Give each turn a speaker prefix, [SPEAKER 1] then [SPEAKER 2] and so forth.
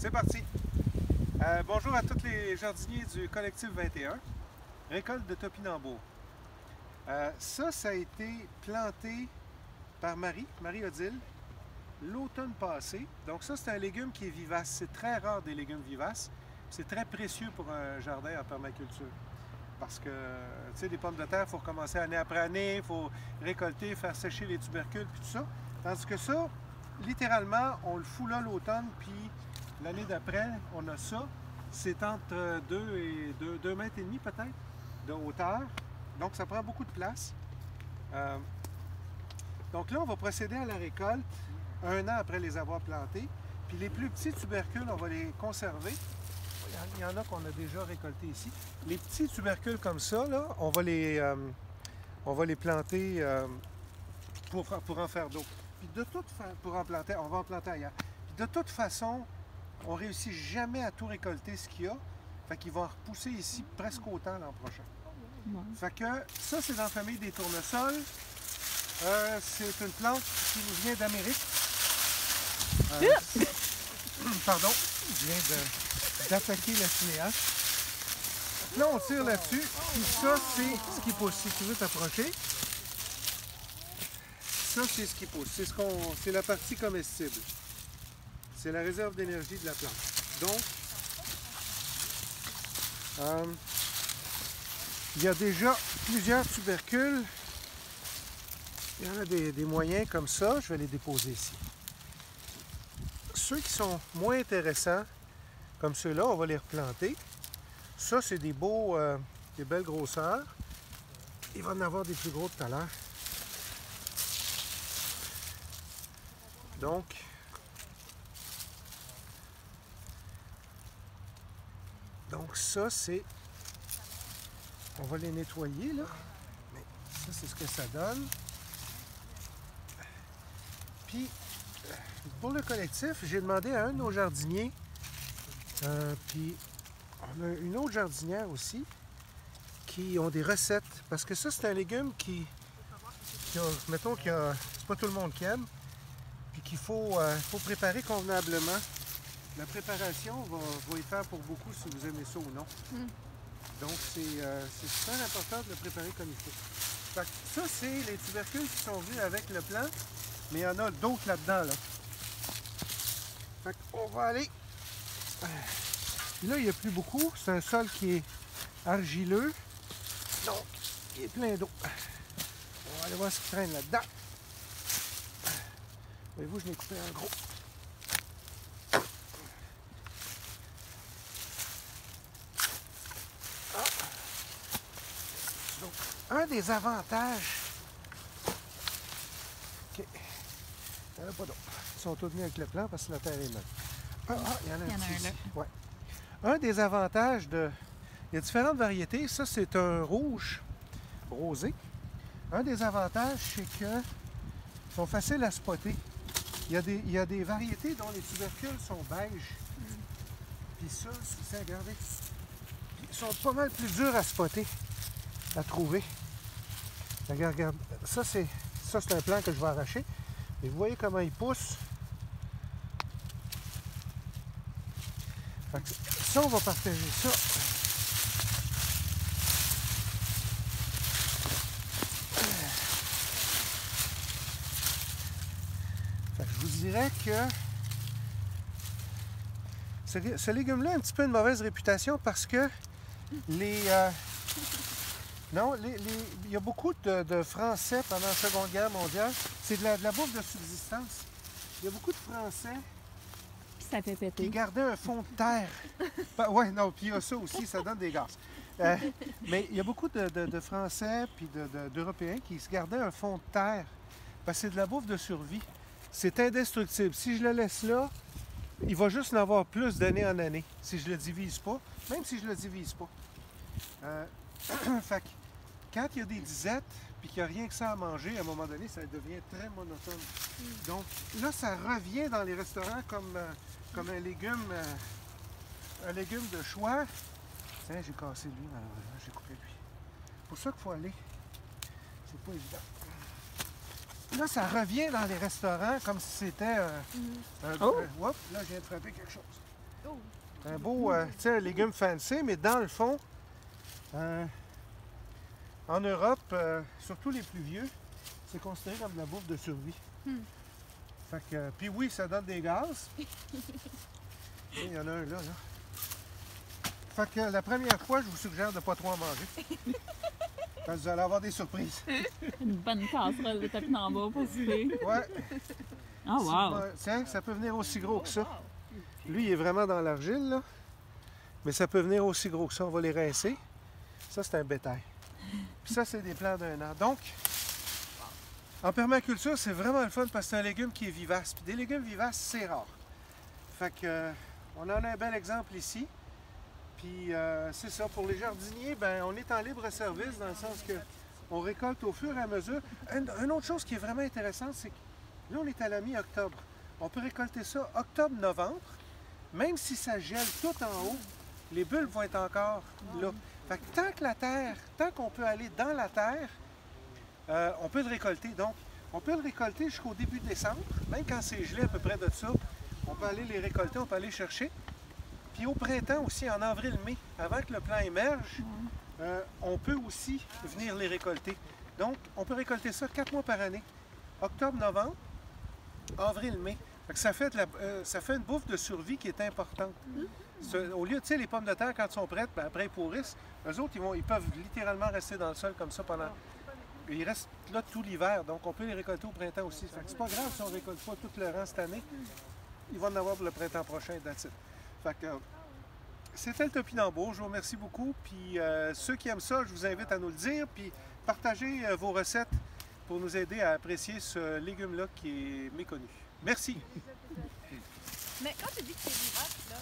[SPEAKER 1] C'est parti. Bonjour à tous les jardiniers du collectif 21, récolte de topinambour. Ça a été planté par Marie-Odile, l'automne passé. Donc ça, c'est un légume qui est vivace. C'est très rare des légumes vivaces. C'est très précieux pour un jardin en permaculture. Parce que, tu sais, les pommes de terre, il faut recommencer année après année, il faut récolter, faire sécher les tubercules, puis tout ça. Tandis que ça, littéralement, on le fout là l'automne, puis l'année d'après, on a ça. C'est entre 2 et 2 mètres et demi peut-être de hauteur. Donc, ça prend beaucoup de place. Donc là, on va procéder à la récolte 1 an après les avoir plantés. Puis les plus petits tubercules, on va les conserver. Il y en a qu'on a déjà récoltés ici. Les petits tubercules comme ça, là, on va les planter pour en faire d'autres. Puis de toute façon, on va en planter ailleurs. Puis de toute façon, on ne réussit jamais à tout récolter ce qu'il y a. Fait qu'il va repousser ici presque autant l'an prochain. Fait que ça, c'est dans la famille des tournesols. C'est une plante qui nous vient d'Amérique. Pardon, je viens d'attaquer la cinéaste. Là, on tire là-dessus. Puis ça, c'est ce qui pousse. Si tu veux t'approcher, ça, c'est ce qui pousse. C'est la partie comestible. C'est la réserve d'énergie de la plante. Donc, il y a déjà plusieurs tubercules. Il y en a des moyens comme ça. Je vais les déposer ici. Ceux qui sont moins intéressants, comme ceux-là, on va les replanter. Ça, c'est des beaux, des belles grosseurs. Il va en avoir des plus gros tout à l'heure. Donc ça, c'est... On va les nettoyer, là. Mais ça, c'est ce que ça donne. Puis, pour le collectif, j'ai demandé à un de nos jardiniers, puis on a une autre jardinière aussi, qui ont des recettes. Parce que ça, c'est un légume mettons c'est pas tout le monde qui aime, puis qu'il faut préparer convenablement. La préparation va y faire pour beaucoup si vous aimez ça ou non. Donc, c'est super important de le préparer comme il faut. Fait que ça, c'est les tubercules qui sont venus avec le plant, mais il y en a d'autres là-dedans. Là. Fait qu'on va aller... Là, il n'y a plus beaucoup. C'est un sol qui est argileux. Donc, il est plein d'eau. On va aller voir ce qui traîne là-dedans. Voyez-vous, je l'ai coupé en gros. Donc, un des avantages... OK. Il n'y en a pas d'autres. Ils sont tous venus avec le plan parce que la terre est molle. Il y en a un petit. Ouais. Un des avantages de... Il y a différentes variétés. Ça, c'est un rouge rosé. Un des avantages, c'est qu'ils sont faciles à spotter. Il y a des variétés dont les tubercules sont beiges. Puis ça, regardez, ils sont pas mal plus durs à spotter, à trouver. Regarde. Ça, c'est un plant que je vais arracher. Et vous voyez comment il pousse. Ça, on va partager ça. Je vous dirais que ce légume-là a un petit peu une mauvaise réputation parce que il y a beaucoup de Français pendant la Seconde Guerre mondiale. C'est de la bouffe de subsistance. Il y a beaucoup de Français
[SPEAKER 2] ça fait péter.
[SPEAKER 1] Qui gardaient un fond de terre. Oui, non, puis il y a ça aussi, ça donne des gaz. Mais il y a beaucoup de Français puis d'Européens qui se gardaient un fond de terre. Parce que c'est de la bouffe de survie. C'est indestructible. Si je le laisse là, il va juste en avoir plus d'année en année. Si je le divise pas, même si je le divise pas. Fait que quand il y a des disettes, puis qu'il n'y a rien que ça à manger, à un moment donné, ça devient très monotone. Donc là, ça revient dans les restaurants comme un légume de choix. Tiens, j'ai cassé lui, malheureusement, j'ai coupé lui. C'est pour ça qu'il faut aller. C'est pas évident. Là, ça revient dans les restaurants comme si c'était...
[SPEAKER 2] Oh!
[SPEAKER 1] Oups, là, je viens de frapper quelque chose. Un beau, tu sais, un légume fancy, mais dans le fond, en Europe, surtout les plus vieux, c'est considéré comme de la bouffe de survie. Fait que, puis oui, ça donne des gaz. Il y en a un là. Fait que la première fois, je vous suggère de ne pas trop en manger. Parce que vous allez avoir des surprises.
[SPEAKER 2] Une bonne casserole de topinambour pour souper.
[SPEAKER 1] Ouais.
[SPEAKER 2] Oh wow!
[SPEAKER 1] Tiens, ça peut venir aussi gros que ça. Lui, il est vraiment dans l'argile, là. Mais ça peut venir aussi gros que ça. On va les rincer. Ça, c'est un bétail. Puis ça, c'est des plants d'un an. Donc, en permaculture, c'est vraiment le fun parce que c'est un légume qui est vivace. Puis des légumes vivaces, c'est rare. Fait que, on en a un bel exemple ici. Puis c'est ça, pour les jardiniers, ben, on est en libre service dans le sens que on récolte au fur et à mesure. Une autre chose qui est vraiment intéressante, c'est que là, on est à la mi-octobre. On peut récolter ça octobre-novembre. Même si ça gèle tout en haut, les bulbes vont être encore là. Fait que tant que la terre, tant qu'on peut aller dans la terre, on peut le récolter. Donc, on peut le récolter jusqu'au début décembre. Même quand c'est gelé à peu près de ça, on peut aller les récolter, on peut aller chercher. Puis au printemps aussi, en avril-mai, avant que le plant émerge, on peut aussi venir les récolter. Donc, on peut récolter ça 4 mois par année. Octobre, novembre, avril-mai. Ça fait une bouffe de survie qui est importante. Au lieu, tu sais, les pommes de terre, quand elles sont prêtes, ben, après ils pourrissent, eux autres, ils peuvent littéralement rester dans le sol comme ça pendant... Ils restent là tout l'hiver, donc on peut les récolter au printemps aussi. C'est pas grave si on ne récolte pas tout le rang cette année. Ils vont en avoir pour le printemps prochain, that's it. Fait que, c'était le topinambour, je vous remercie beaucoup. Puis ceux qui aiment ça, je vous invite à nous le dire. Puis partagez vos recettes pour nous aider à apprécier ce légume-là qui est méconnu. Merci!
[SPEAKER 3] Mais quand tu dis que c'est vivace, là,